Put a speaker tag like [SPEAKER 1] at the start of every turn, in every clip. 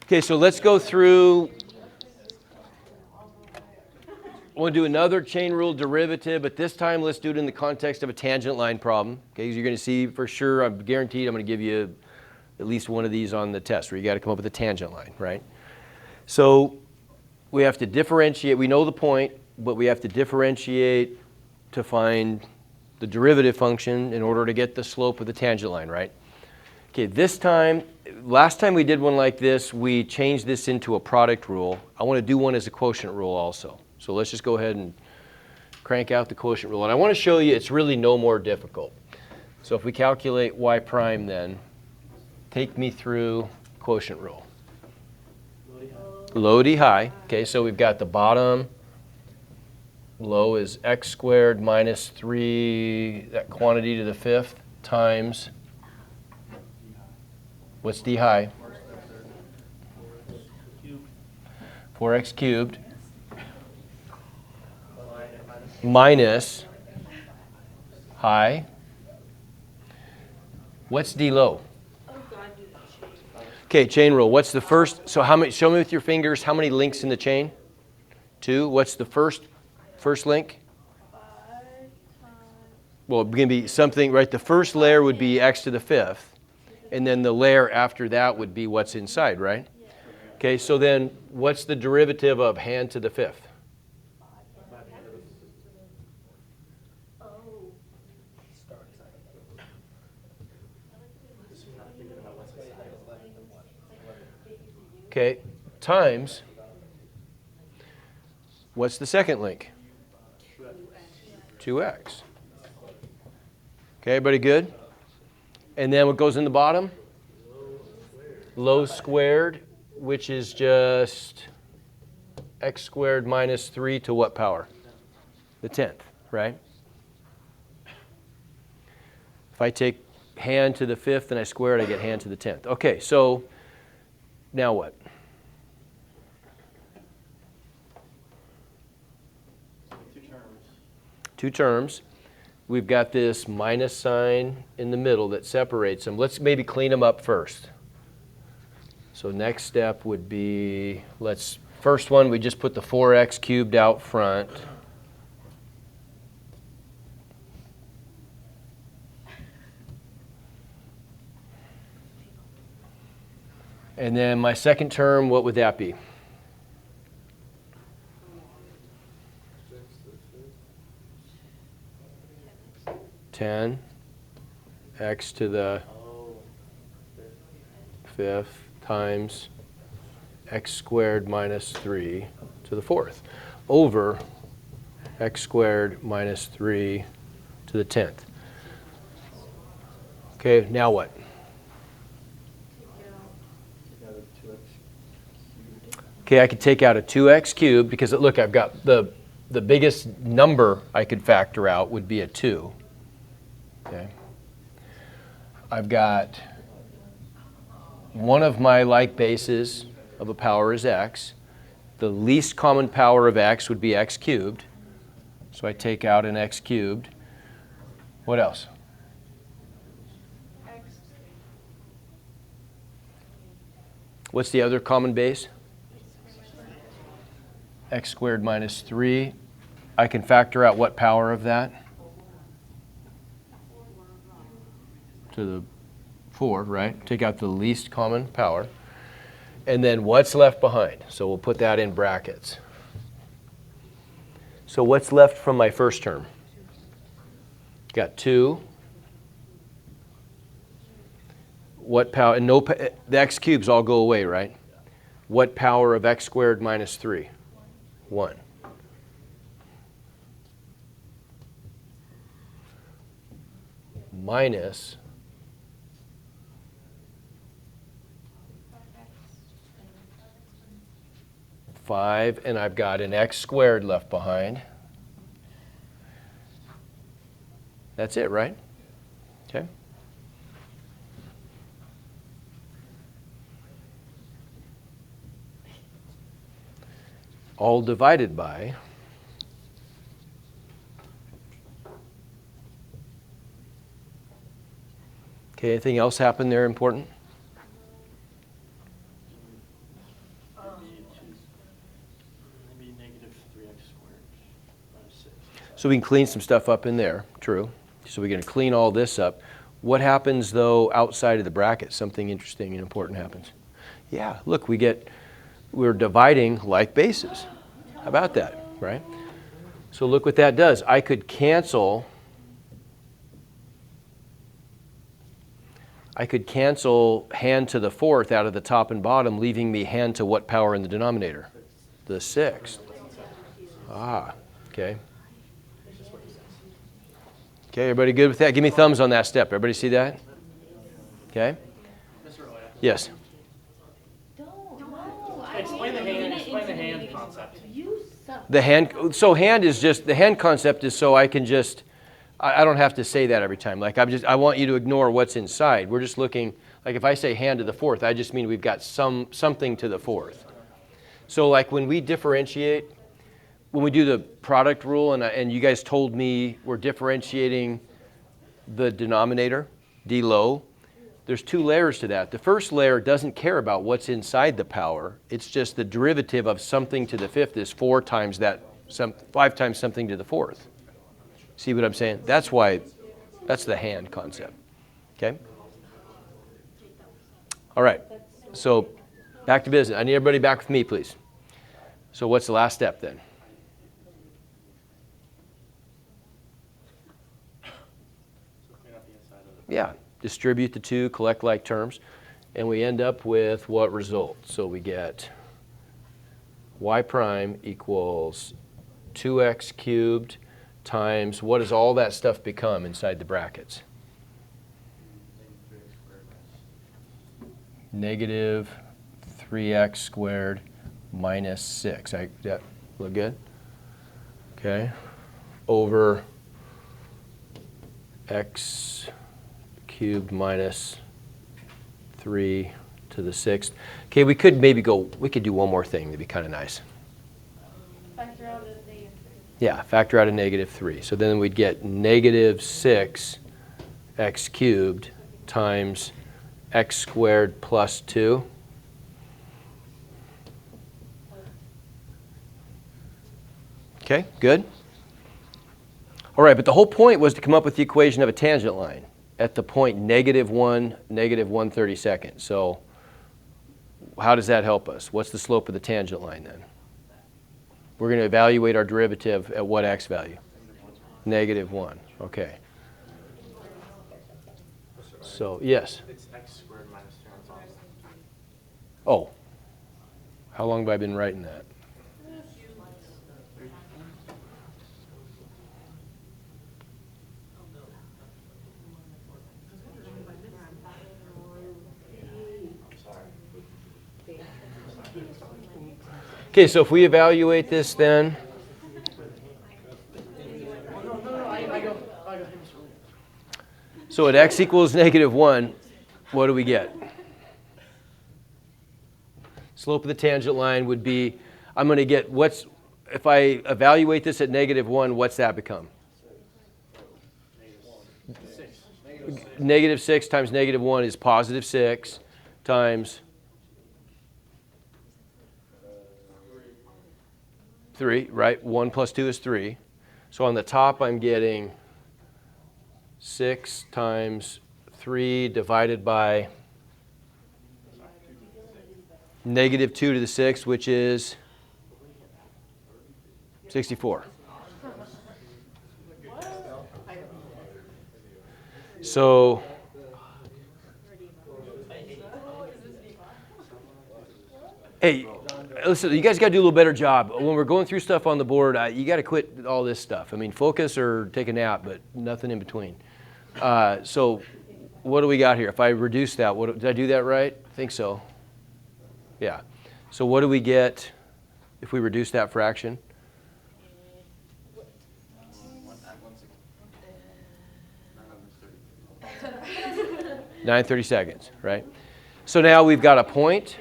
[SPEAKER 1] Okay, so let's go through. We'll do another chain rule derivative, but this time let's do it in the context of a tangent line problem. Okay, you're going to see for sure, I'm guaranteed I'm going to give you at least one of these on the test where you got to come up with a tangent line, right? So we have to differentiate. We know the point, but we have to differentiate to find the derivative function in order to get the slope of the tangent line, right? Okay, this time, last time we did one like this, we changed this into a product rule. I want to do one as a quotient rule also. So let's just go ahead and crank out the quotient rule. And I want to show you it's really no more difficult. So if we calculate y prime then, take me through quotient rule. Low D high. Okay, so we've got the bottom. Low is x squared minus 3, that quantity to the fifth, times, what's D high? 4x cubed. Minus high. What's D low? Okay, chain rule. What's the first? So how many? Show me with your fingers how many links in the chain? 2. What's the first link? Well, it's going to be something, right? The first layer would be x to the fifth, and then the layer after that would be what's inside, right? Okay, so then what's the derivative of hand to the fifth? Okay, times, what's the second link? 2x. Okay, everybody good? And then what goes in the bottom? Low squared, which is just x squared minus 3 to what power? The 10th, right? If I take hand to the fifth and I square it, I get hand to the 10th. Okay, so now what? Two terms. We've got this minus sign in the middle that separates them. Let's maybe clean them up first. So next step would be, first one, we just put the 4x cubed out front. And then my second term, what would that be? X to the fifth times x squared minus 3 to the fourth over x squared minus 3 to the 10th. Okay, now what? Okay, I could take out a 2x cubed because look, I've got the biggest number I could factor out would be a 2. Okay. I've got one of my like bases of a power is x. The least common power of x would be x cubed. So I take out an x cubed. What else? X. What's the other common base? X squared minus 3. I can factor out what power of that? To the 4, right? Take out the least common power. And then what's left behind? So we'll put that in brackets. So what's left from my first term? Got 2. What power? And the x cubes all go away, right? What power of x squared minus 3? 1. Minus 5, and I've got an x squared left behind. That's it, right? Okay. All divided by okay, anything else happen there important? So we can clean some stuff up in there, true. So we're going to clean all this up. What happens, though, outside of the bracket? Something interesting and important happens. Yeah, look, we're dividing like bases. How about that, right? So look what that does. I could cancel hand to the fourth out of the top and bottom, leaving me hand to what power in the denominator? The sixth. Ah, okay. Okay, everybody good with that? Give me thumbs on that step. Everybody see that? Okay. Yes.
[SPEAKER 2] Explain the hand concept.
[SPEAKER 1] So the hand concept is so I can just, I don't have to say that every time. Like I want you to ignore what's inside. We're just looking, like if I say hand to the fourth, I just mean we've got something to the fourth. So like when we differentiate, when we do the product rule, and you guys told me we're differentiating the denominator, d low, there's two layers to that. The first layer doesn't care about what's inside the power. It's just the derivative of something to the fifth is 5 times something to the fourth. See what I'm saying? That's the hand concept. Okay? All right. So back to business. I need everybody back with me, please. So what's the last step then? Yeah, distribute the two, collect like terms, and we end up with what result? So we get y prime equals 2x cubed times, what does all that stuff become inside the brackets? Negative 3x squared minus 6. That look good? Okay. Over x cubed minus 3 to the 6th. Okay, we could do one more thing. That'd be kind of nice.
[SPEAKER 3] Factor out a negative 3.
[SPEAKER 1] Yeah, factor out a negative 3. So then we'd get negative 6x cubed times x squared plus 2. Okay, good. All right, but the whole point was to come up with the equation of a tangent line at the point -1, -1/32. So how does that help us? What's the slope of the tangent line then? We're going to evaluate our derivative at what x value? -1. Okay. So, yes?
[SPEAKER 2] It's x squared minus 2 on top.
[SPEAKER 1] Oh. How long have I been writing that? Okay, so if we evaluate this then, so at x equals -1, what do we get? Slope of the tangent line would be, I'm going to get if I evaluate this at -1, what's that become? -6 times -1 is +6 times 3, right? 1 plus 2 is 3. So on the top, I'm getting 6 times 3 divided by -2 to the 6th, which is 64. So hey, listen, you guys got to do a little better job. When we're going through stuff on the board, you got to quit all this stuff. I mean, focus or take a nap, but nothing in between. So what do we got here? If I reduce that, did I do that right? I think so. Yeah. So what do we get if we reduce that fraction? 9/32, right? So now we've got a point.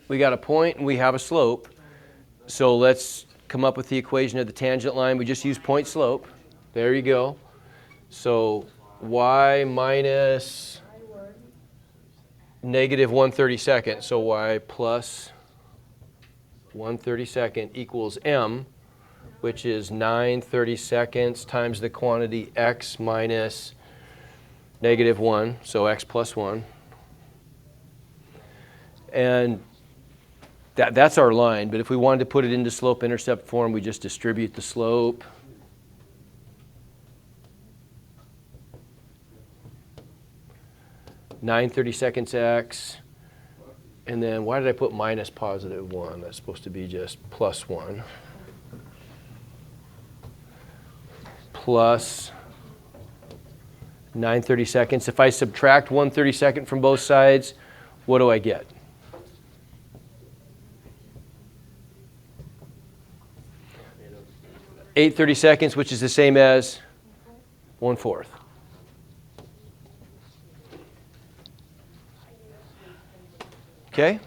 [SPEAKER 1] We got a point and we have a slope. So let's come up with the equation of the tangent line. We just use point slope. There you go. So y minus -1/32. So y plus 1/32 equals m. which is 9/32 times the quantity x minus -1, so x plus 1. And that's our line, but if we wanted to put it into slope-intercept form, we just distribute the slope. (9/32 x), and then why did I put minus +1? That's supposed to be just plus 1. Plus 9/32. If I subtract 1/32 from both sides, what do I get? (8/32), which is the same as 1/4. Okay,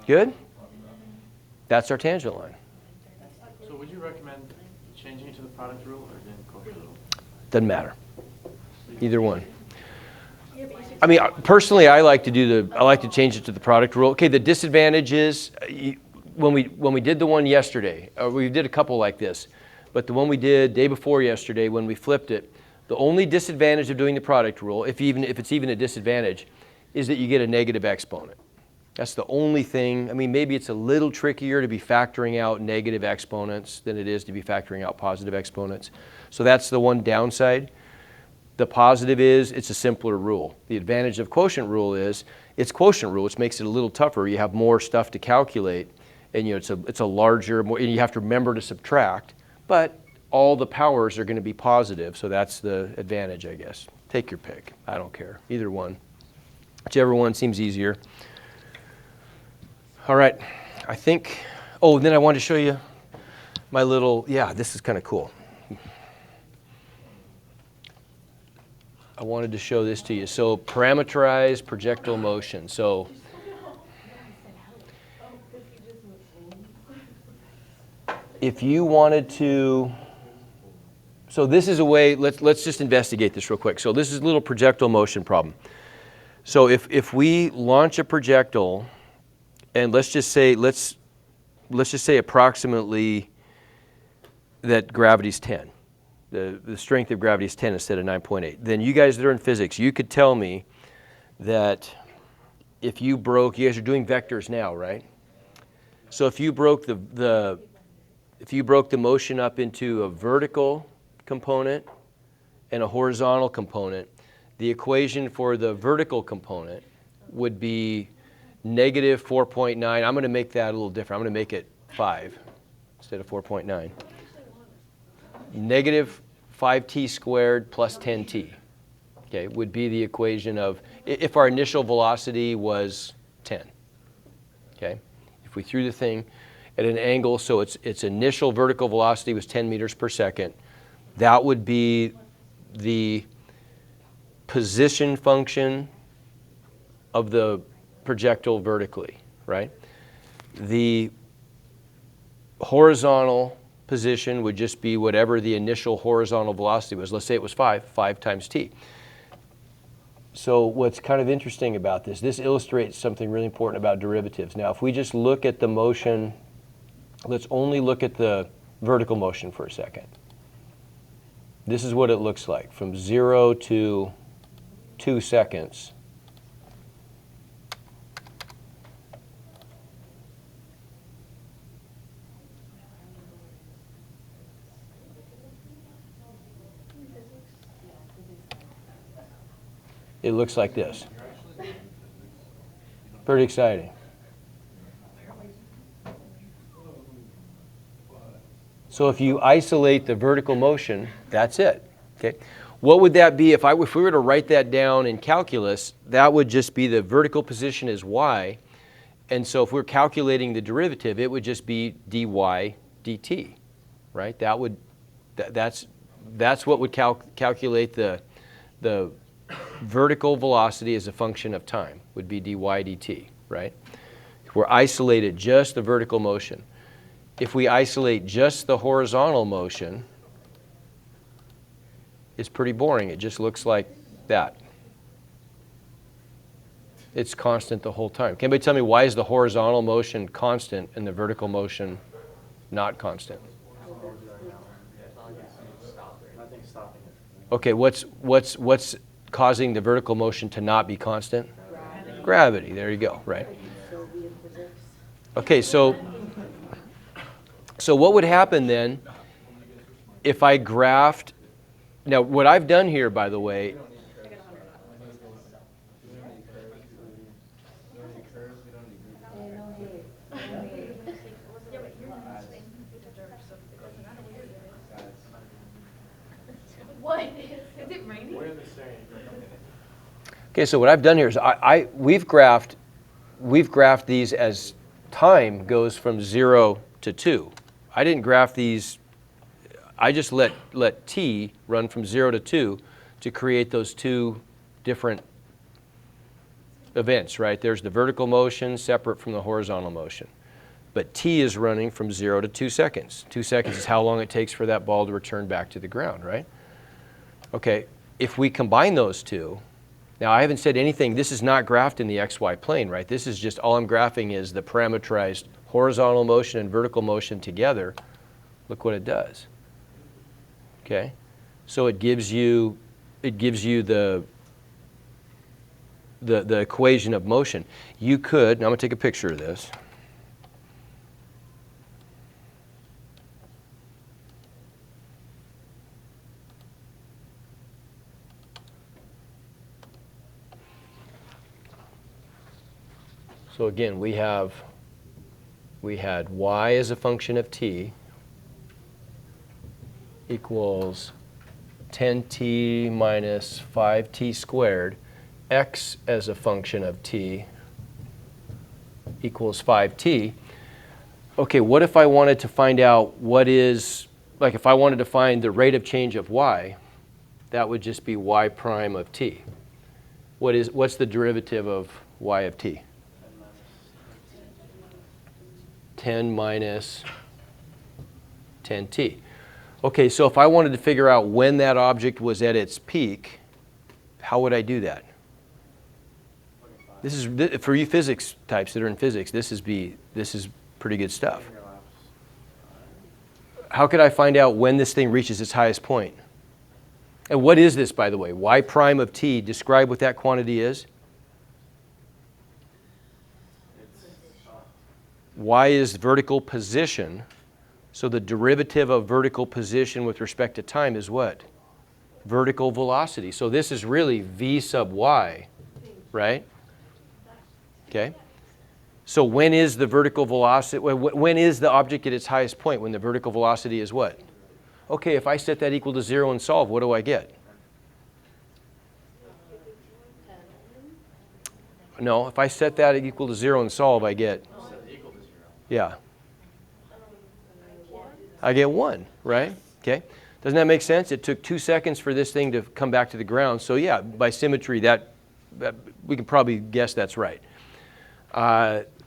[SPEAKER 1] good? That's our tangent line.
[SPEAKER 2] So would you recommend changing it to the product rule or the quotient rule?
[SPEAKER 1] Doesn't matter. Either one. I mean, personally, I like to change it to the product rule. Okay, the disadvantage is when we did the one yesterday, we did a couple like this, but the one we did day before yesterday when we flipped it, the only disadvantage of doing the product rule, if it's even a disadvantage, is that you get a negative exponent. That's the only thing. I mean, maybe it's a little trickier to be factoring out negative exponents than it is to be factoring out positive exponents. So that's the one downside. The positive is it's a simpler rule. The advantage of quotient rule is it's quotient rule, which makes it a little tougher. You have more stuff to calculate, and it's a larger, more, and you have to remember to subtract, but all the powers are going to be positive, so that's the advantage, I guess. Take your pick. I don't care. Either one. Whichever one seems easier. All right, I think, oh, and then I wanted to show you my little, yeah, this is kind of cool. I wanted to show this to you. So parameterized projectile motion. So if you wanted to, so this is a way, let's just investigate this real quick. So this is a little projectile motion problem. So if we launch a projectile, and let's just say approximately that gravity's 10. The strength of gravity is 10 instead of 9.8. Then you guys that are in physics, you could tell me that if you broke, you guys are doing vectors now, right? So if you broke the motion up into a vertical component and a horizontal component, the equation for the vertical component would be negative 4.9. I'm going to make that a little different. I'm going to make it 5 instead of 4.9. Negative 5t squared plus 10t, okay, would be the equation of if our initial velocity was 10, okay? If we threw the thing at an angle, so its initial vertical velocity was 10 meters per second, that would be the position function of the projectile vertically, right? The horizontal position would just be whatever the initial horizontal velocity was. Let's say it was 5 times t. So what's kind of interesting about this illustrates something really important about derivatives. Now, if we just look at the motion, let's only look at the vertical motion for a second. This is what it looks like from 0 to 2 seconds. It looks like this. Pretty exciting. So if you isolate the vertical motion, that's it. Okay. What would that be if we were to write that down in calculus? That would just be the vertical position is y, and so if we're calculating the derivative, it would just be dy dt, right? That's what would calculate the vertical velocity as a function of time, would be dy dt, right? If we're isolated just the vertical motion. If we isolate just the horizontal motion, it's pretty boring. It just looks like that. It's constant the whole time. Can anybody tell me why is the horizontal motion constant and the vertical motion not constant? Okay, what's causing the vertical motion to not be constant? Gravity. There you go, right? Okay, so what would happen then if I graphed, now what I've done here, by the way,
[SPEAKER 3] What? Is it raining?
[SPEAKER 2] Where are they saying?
[SPEAKER 1] okay, so what I've done here is we've graphed these as time goes from 0 to 2. I didn't graph these, I just let t run from 0 to 2 to create those two different events, right? There's the vertical motion separate from the horizontal motion. But t is running from 0 to 2 seconds. 2 seconds is how long it takes for that ball to return back to the ground, right? Okay, if we combine those two, now I haven't said anything, this is not graphed in the xy plane, right? This is just, all I'm graphing is the parametrized horizontal motion and vertical motion together. Look what it does. Okay, so it gives you the equation of motion. You could, now I'm going to take a picture of this. So again, we had y as a function of t equals 10t minus 5t squared, x as a function of t equals 5t. Okay, what if I wanted to find out what is, like if I wanted to find the rate of change of y, that would just be y prime of t. What's the derivative of y of t? 10 minus 10t. Okay, so if I wanted to figure out when that object was at its peak, how would I do that? This is, for you physics types that are in physics, this is pretty good stuff. How could I find out when this thing reaches its highest point? And what is this, by the way? Y prime of t, describe what that quantity is. Y is vertical position. So the derivative of vertical position with respect to time is what? Vertical velocity. So this is really v sub y, right? Okay. So when is the vertical velocity, when is the object at its highest point? When the vertical velocity is what? Okay, if I set that equal to 0 and solve, what do I get? No, if I set that equal to 0 and solve, I get, yeah, I get 1, right? Okay, doesn't that make sense? It took 2 seconds for this thing to come back to the ground. So yeah, by symmetry, that we can probably guess that's right.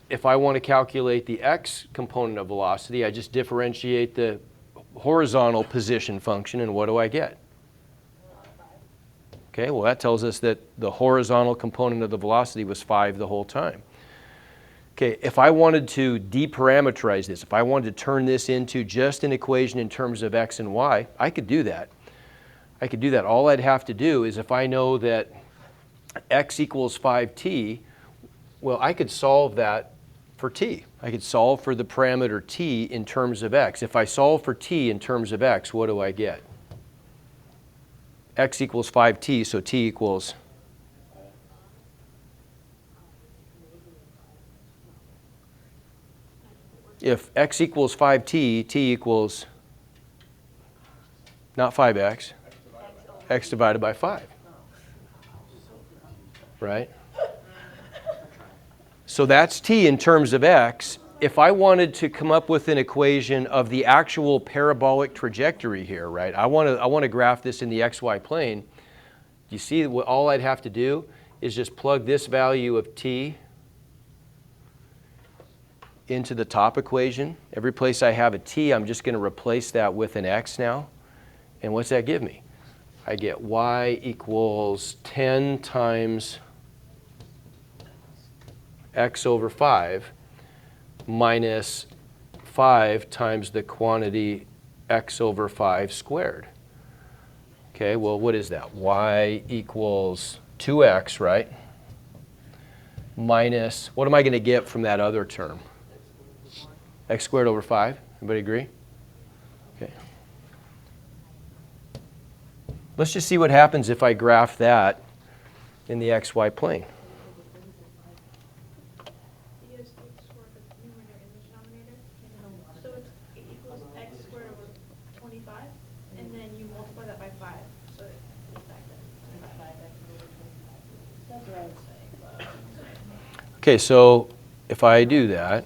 [SPEAKER 1] If I want to calculate the x component of velocity, I just differentiate the horizontal position function, and what do I get? Okay, well that tells us that the horizontal component of the velocity was 5 the whole time. Okay, if I wanted to deparameterize this, if I wanted to turn this into just an equation in terms of x and y, I could do that. I could do that. All I'd have to do is, if I know that x equals 5t, well, I could solve that for t. I could solve for the parameter t in terms of x. If I solve for t in terms of x, what do I get? X equals 5t, so t equals, if x equals 5t, t equals not 5x, x divided by 5, right? So that's t in terms of x. If I wanted to come up with an equation of the actual parabolic trajectory here, right? I want to graph this in the xy plane. You see, all I'd have to do is just plug this value of t into the top equation. Every place I have a t, I'm just going to replace that with an x now. And what's that give me? I get y equals 10 times x over 5 minus 5 times the quantity x over 5 squared. Okay, well, what is that? Y equals 2x, right? Minus, what am I going to get from that other term? X squared over 5. Everybody agree? Okay. Let's just see what happens if I graph that in the xy plane.
[SPEAKER 3] You just take square the numerator and the denominator. So it equals x squared over 25, and then you multiply that by 5. So it's back then. That's right.
[SPEAKER 1] Okay, so if I do that,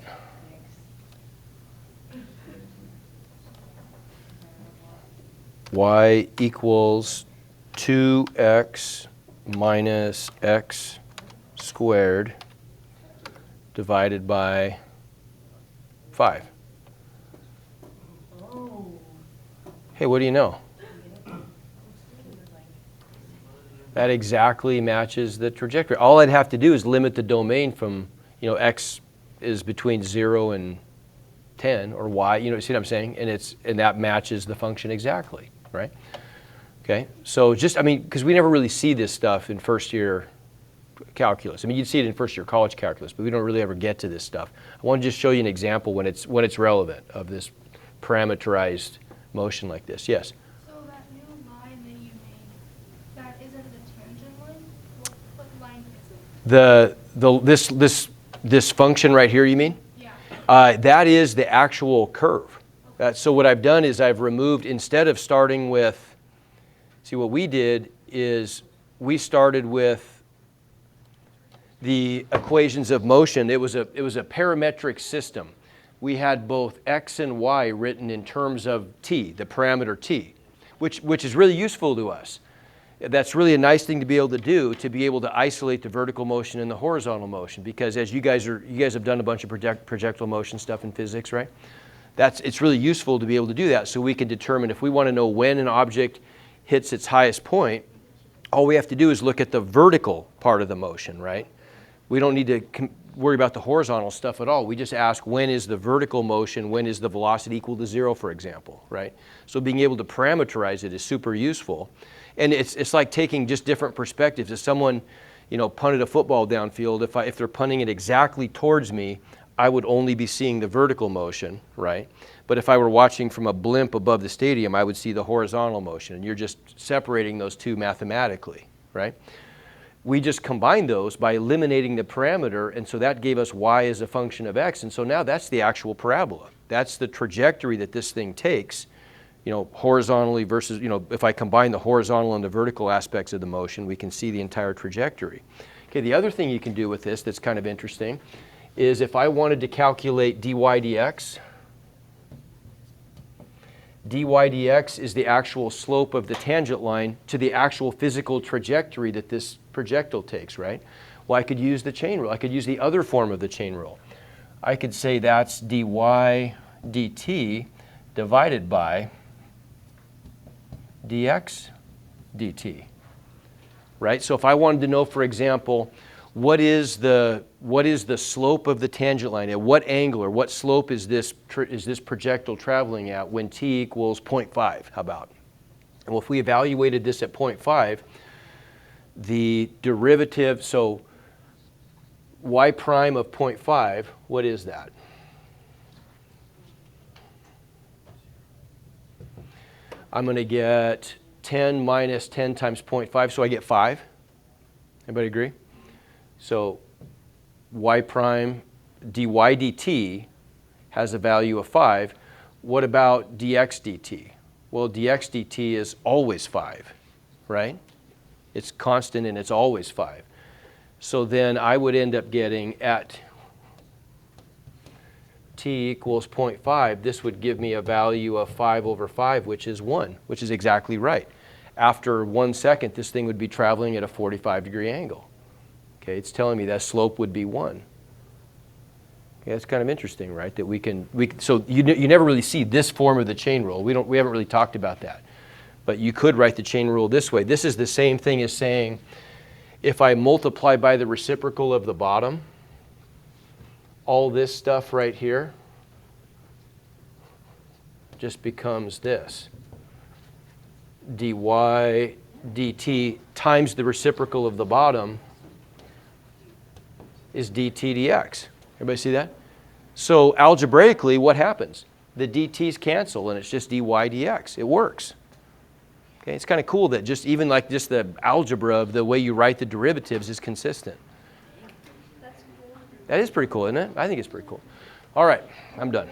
[SPEAKER 1] y equals 2x minus x squared divided by 5. Hey, what do you know? That exactly matches the trajectory. All I'd have to do is limit the domain from, x is between 0 and 10, or y, see what I'm saying? And that matches the function exactly, right? Okay, so because we never really see this stuff in first year calculus. You'd see it in first year college calculus, but we don't really ever get to this stuff. I want to just show you an example when it's relevant of this parameterized motion like this. Yes?
[SPEAKER 3] So that new line that you made, that isn't the tangent line? What line is it?
[SPEAKER 1] This function right here, you mean?
[SPEAKER 3] Yeah.
[SPEAKER 1] That is the actual curve. So what I've done is I've removed, instead of starting with, see what we did is we started with the equations of motion. It was a parametric system. We had both x and y written in terms of t, the parameter t, which is really useful to us. That's really a nice thing to be able to do, to be able to isolate the vertical motion and the horizontal motion, because as you guys have done a bunch of projectile motion stuff in physics, right? It's really useful to be able to do that, so we can determine if we want to know when an object hits its highest point, all we have to do is look at the vertical part of the motion, right? We don't need to worry about the horizontal stuff at all. We just ask, when is the vertical motion, when is the velocity equal to 0, for example, right? So being able to parameterize it is super useful. And it's like taking just different perspectives. If someone, punted a football downfield, if they're punting it exactly towards me, I would only be seeing the vertical motion, right? But if I were watching from a blimp above the stadium, I would see the horizontal motion. And you're just separating those two mathematically, right? We just combined those by eliminating the parameter, and so that gave us y as a function of x. And so now that's the actual parabola. That's the trajectory that this thing takes, horizontally versus, if I combine the horizontal and the vertical aspects of the motion, we can see the entire trajectory. Okay, the other thing you can do with this that's kind of interesting is if I wanted to calculate dy dx, dy dx is the actual slope of the tangent line to the actual physical trajectory that this projectile takes, right? Well, I could use the chain rule. I could use the other form of the chain rule. I could say that's dy dt divided by dx dt, right? So if I wanted to know, for example, what is the slope of the tangent line? At what angle or what slope is this projectile traveling at when t equals 0.5? How about? Well, if we evaluated this at 0.5, the derivative, so y prime of 0.5, what is that? I'm going to get 10 minus 10 times 0.5, so I get 5. Everybody agree? So y prime dy dt has a value of 5. What about dx dt? Well, dx dt is always 5, right? It's constant and it's always 5. So then I would end up getting at t equals 0.5, this would give me a value of 5 over 5, which is 1, which is exactly right. After 1 second, this thing would be traveling at a 45-degree angle. Okay, it's telling me that slope would be 1. Okay, that's kind of interesting, right? That so you never really see this form of the chain rule. We haven't really talked about that. But you could write the chain rule this way. This is the same thing as saying, if I multiply by the reciprocal of the bottom, all this stuff right here just becomes this. dy dt times the reciprocal of the bottom is dt dx. Everybody see that? So algebraically, what happens? The dt's cancel and it's just dy dx. It works. Okay, it's kind of cool that just even like just the algebra of the way you write the derivatives is consistent.
[SPEAKER 3] That's cool.
[SPEAKER 1] That is pretty cool, isn't it? I think it's pretty cool. All right, I'm done.